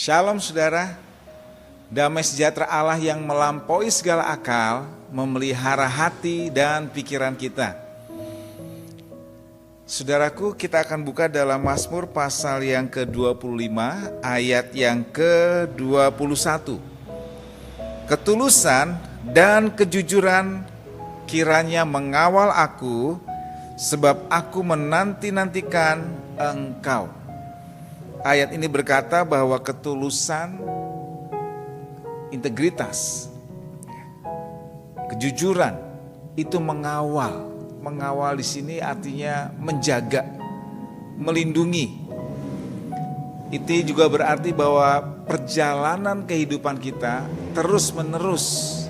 Shalom saudara, damai sejahtera Allah yang melampaui segala akal memelihara hati dan pikiran kita. Saudaraku, kita akan buka dalam Mazmur pasal yang ke-25 ayat yang ke-21. Ketulusan dan kejujuran kiranya mengawal aku, sebab aku menanti-nantikan Engkau. Ayat ini berkata bahwa ketulusan, integritas, kejujuran itu mengawal. Mengawal di sini artinya menjaga, melindungi. Itu juga berarti bahwa perjalanan kehidupan kita terus-menerus,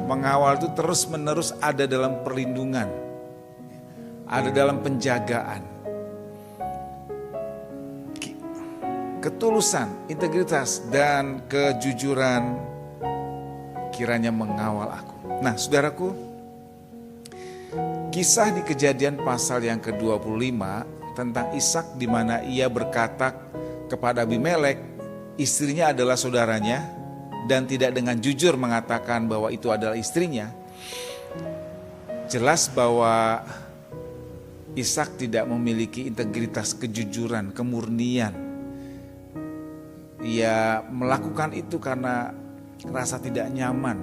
mengawal itu terus-menerus ada dalam perlindungan, ada dalam penjagaan. Ketulusan, integritas, dan kejujuran kiranya mengawal aku. Nah saudaraku, kisah di Kejadian pasal yang ke-25 tentang Ishak, di mana ia berkata kepada Abimelek, istrinya adalah saudaranya, dan tidak dengan jujur mengatakan bahwa itu adalah istrinya. Jelas bahwa Ishak tidak memiliki integritas, kejujuran, kemurnian. Ia melakukan itu karena rasa tidak nyaman,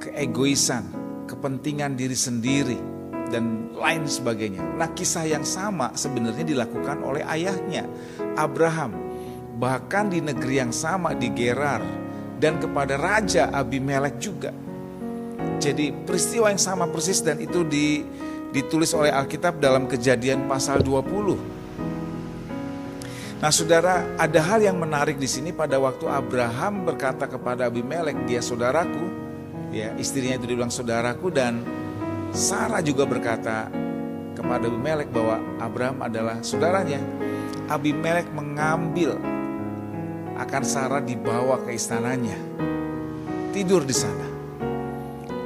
keegoisan, kepentingan diri sendiri, dan lain sebagainya. Nah, kisah yang sama sebenarnya dilakukan oleh ayahnya, Abraham. Bahkan di negeri yang sama, di Gerar, dan kepada Raja Abimelek juga. Jadi peristiwa yang sama persis, dan itu ditulis oleh Alkitab dalam Kejadian pasal 20. Nah saudara, ada hal yang menarik di sini. Pada waktu Abraham berkata kepada Abimelek, dia saudaraku, ya, istrinya itu dibilang saudaraku, dan Sarah juga berkata kepada Abimelek bahwa Abraham adalah saudaranya. Abimelek mengambil akan Sarah, dibawa ke istananya, tidur di sana.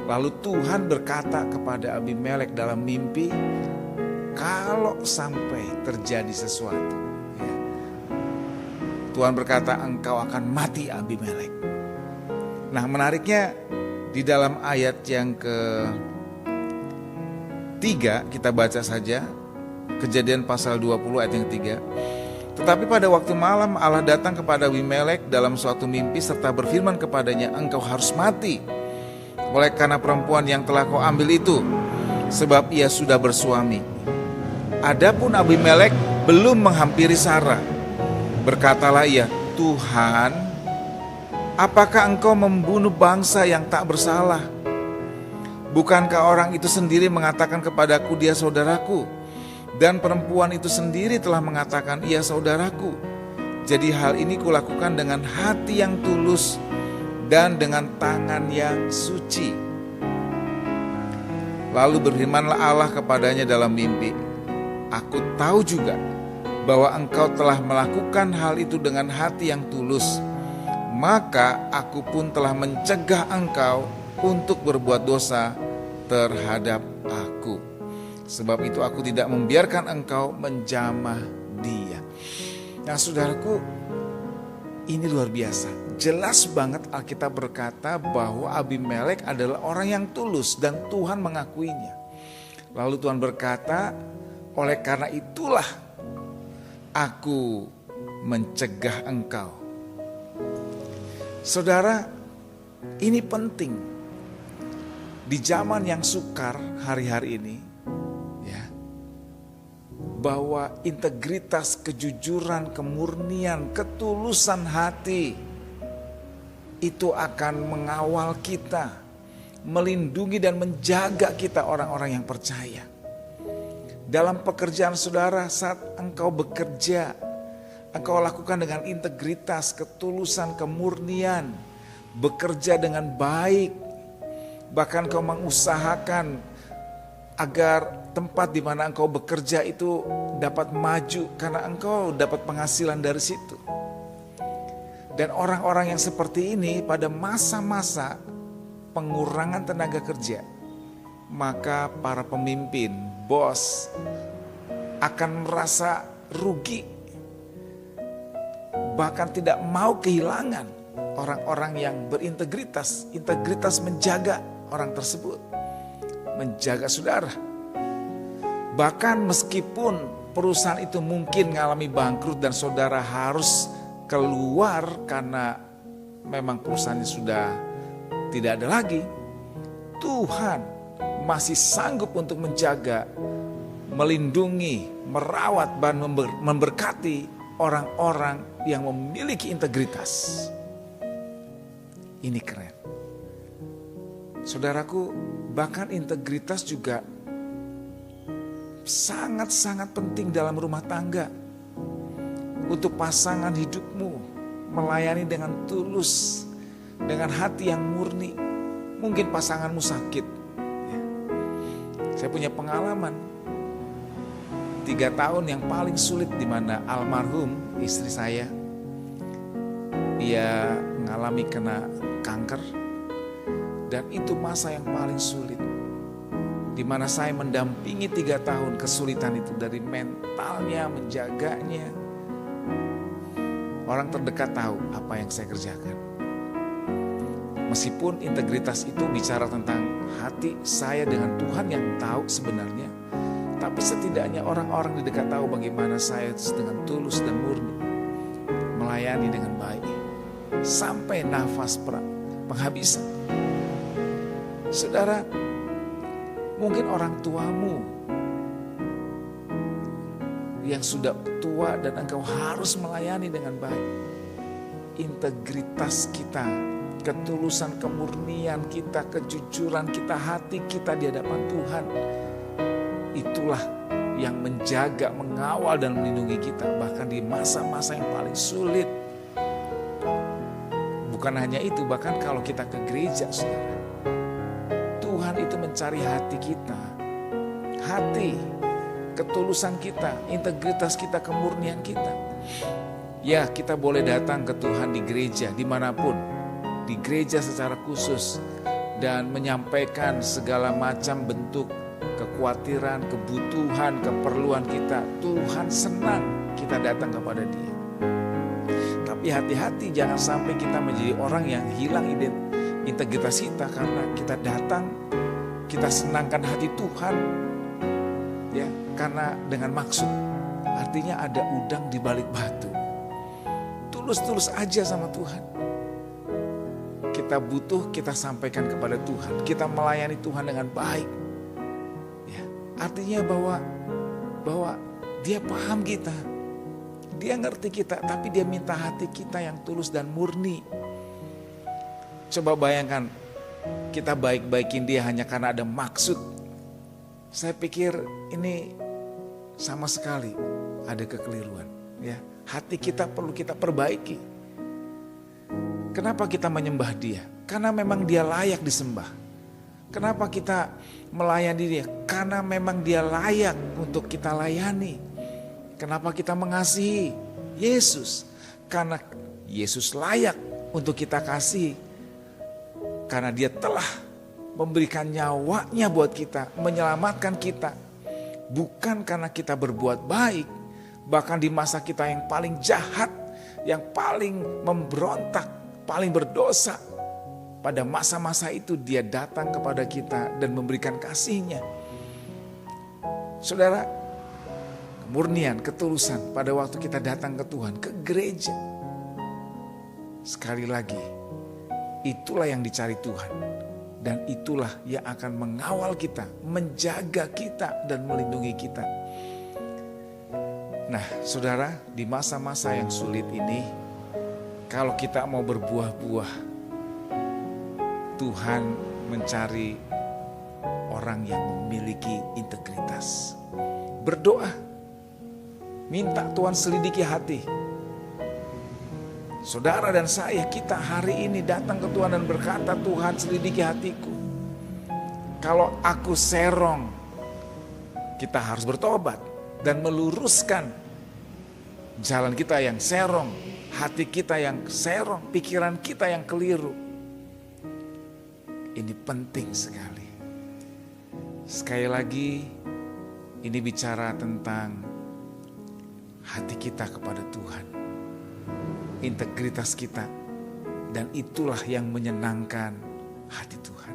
Lalu Tuhan berkata kepada Abimelek dalam mimpi, kalau sampai terjadi sesuatu, Tuhan berkata, engkau akan mati Abimelek. Nah menariknya, di dalam ayat yang ke-3, kita baca saja Kejadian pasal 20 ayat yang 3. Tetapi pada waktu malam Allah datang kepada Abimelek dalam suatu mimpi serta berfirman kepadanya, engkau harus mati oleh karena perempuan yang telah kau ambil itu, sebab ia sudah bersuami. Adapun Abimelek belum menghampiri Sarah. Berkatalah ia, Tuhan, apakah engkau membunuh bangsa yang tak bersalah? Bukankah orang itu sendiri mengatakan kepadaku, dia saudaraku, dan perempuan itu sendiri telah mengatakan, ia saudaraku. Jadi hal ini kulakukan dengan hati yang tulus dan dengan tangan yang suci. Lalu berfirmanlah Allah kepadanya dalam mimpi, aku tahu juga bahwa engkau telah melakukan hal itu dengan hati yang tulus, maka aku pun telah mencegah engkau untuk berbuat dosa terhadap aku. Sebab itu aku tidak membiarkan engkau menjamah dia. Nah saudaraku, ini luar biasa. Jelas banget Alkitab berkata bahwa Abimelek adalah orang yang tulus dan Tuhan mengakuinya. Lalu Tuhan berkata, oleh karena itulah aku mencegah engkau. Saudara, ini penting. Di zaman yang sukar hari-hari ini, ya, bahwa integritas, kejujuran, kemurnian, ketulusan hati itu akan mengawal kita, melindungi dan menjaga kita, orang-orang yang percaya. Dalam pekerjaan saudara, saat engkau bekerja, engkau lakukan dengan integritas, ketulusan, kemurnian, bekerja dengan baik, bahkan engkau mengusahakan agar tempat di mana engkau bekerja itu dapat maju karena engkau dapat penghasilan dari situ. Dan orang-orang yang seperti ini pada masa-masa pengurangan tenaga kerja, maka para pemimpin, bos akan merasa rugi bahkan tidak mau kehilangan orang-orang yang berintegritas. Integritas menjaga orang tersebut, menjaga saudara. Bahkan meskipun perusahaan itu mungkin mengalami bangkrut dan saudara harus keluar karena memang perusahaannya sudah tidak ada lagi, Tuhan masih sanggup untuk menjaga, melindungi, merawat dan memberkati orang-orang yang memiliki integritas. Ini keren. Saudaraku, bahkan integritas juga sangat-sangat penting dalam rumah tangga. Untuk pasangan hidupmu melayani dengan tulus, dengan hati yang murni. Mungkin pasanganmu sakit. Saya punya pengalaman 3 tahun yang paling sulit, di mana almarhum istri saya, dia mengalami kena kanker, dan itu masa yang paling sulit, di mana saya mendampingi 3 tahun kesulitan itu, dari mentalnya, menjaganya. Orang terdekat tahu apa yang saya kerjakan. Meskipun integritas itu bicara tentang hati saya dengan Tuhan yang tahu sebenarnya, tapi setidaknya orang-orang di dekat tahu bagaimana saya dengan tulus dan murni melayani dengan baik sampai nafas penghabisan. Saudara, mungkin orang tuamu yang sudah tua dan engkau harus melayani dengan baik. Integritas kita, ketulusan, kemurnian kita, kejujuran kita, hati kita di hadapan Tuhan, itulah yang menjaga, mengawal dan melindungi kita bahkan di masa-masa yang paling sulit. Bukan hanya itu, bahkan kalau kita ke gereja, saudara, Tuhan itu mencari hati kita, hati, ketulusan kita, integritas kita, kemurnian kita. Ya, kita boleh datang ke Tuhan di gereja, dimanapun, di gereja secara khusus, dan menyampaikan segala macam bentuk kekhawatiran, kebutuhan, keperluan kita. Tuhan senang kita datang kepada Dia. Tapi hati-hati, jangan sampai kita menjadi orang yang hilang integritas kita karena kita datang, kita senangkan hati Tuhan, ya, karena dengan maksud, artinya ada udang di balik batu. Tulus-tulus aja sama Tuhan. Kita butuh, kita sampaikan kepada Tuhan. Kita melayani Tuhan dengan baik. Ya, artinya bahwa Dia paham kita. Dia ngerti kita, tapi Dia minta hati kita yang tulus dan murni. Coba bayangkan, kita baik-baikin Dia hanya karena ada maksud. Saya pikir ini sama sekali ada kekeliruan. Ya, hati kita perlu kita perbaiki. Kenapa kita menyembah Dia? Karena memang Dia layak disembah. Kenapa kita melayani Dia? Karena memang Dia layak untuk kita layani. Kenapa kita mengasihi Yesus? Karena Yesus layak untuk kita kasih. Karena Dia telah memberikan nyawanya buat kita, menyelamatkan kita. Bukan karena kita berbuat baik, bahkan di masa kita yang paling jahat, yang paling memberontak, paling berdosa. Pada masa-masa itu Dia datang kepada kita dan memberikan kasih-Nya. Saudara, kemurnian, ketulusan pada waktu kita datang ke Tuhan, ke gereja. Sekali lagi, itulah yang dicari Tuhan. Dan itulah yang akan mengawal kita, menjaga kita dan melindungi kita. Nah, saudara, di masa-masa yang sulit ini, kalau kita mau berbuah-buah, Tuhan mencari orang yang memiliki integritas. Berdoa, minta Tuhan selidiki hati. Saudara dan saya, kita hari ini datang ke Tuhan dan berkata, Tuhan selidiki hatiku. Kalau aku serong, kita harus bertobat dan meluruskan jalan kita yang serong, hati kita yang serong, pikiran kita yang keliru. Ini penting sekali. Sekali lagi, ini bicara tentang hati kita kepada Tuhan. integritas kita. Dan itulah yang menyenangkan hati Tuhan.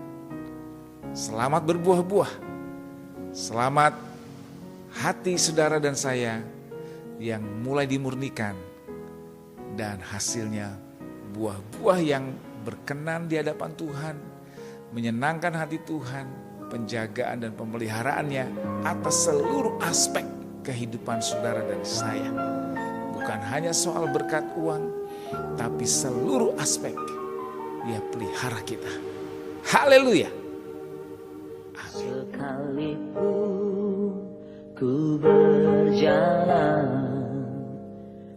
Selamat berbuah-buah. Selamat hati saudara dan saya yang mulai dimurnikan. Dan hasilnya buah-buah yang berkenan di hadapan Tuhan, menyenangkan hati Tuhan, penjagaan dan pemeliharaannya atas seluruh aspek kehidupan saudara dan saya. Bukan hanya soal berkat uang, tapi seluruh aspek Dia pelihara kita. Haleluya. Sekalipun ku berjalan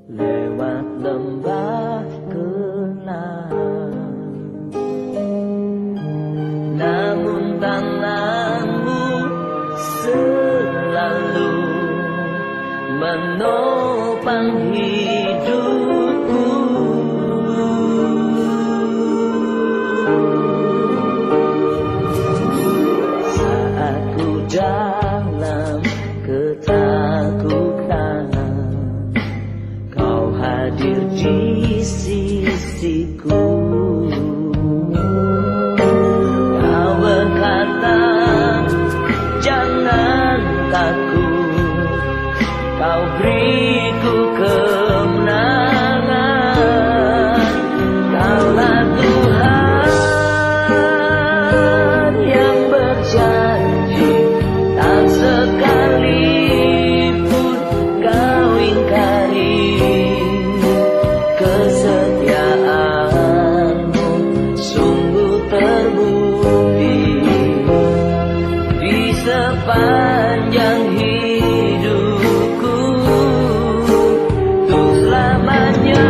lewat lembah gelap, namun tanganmu selalu menopang hidupku. Saat ku dalam ketakutan, Kau hadir di sisiku. Kau berkata, jangan takut, Kau beriku kemenangan. Kaulah Tuhan yang berjanji, tak sekalipun Kau ingkari. Kesetiaanmu sungguh terbukti di sepanjang hidupku, untuk selamanya.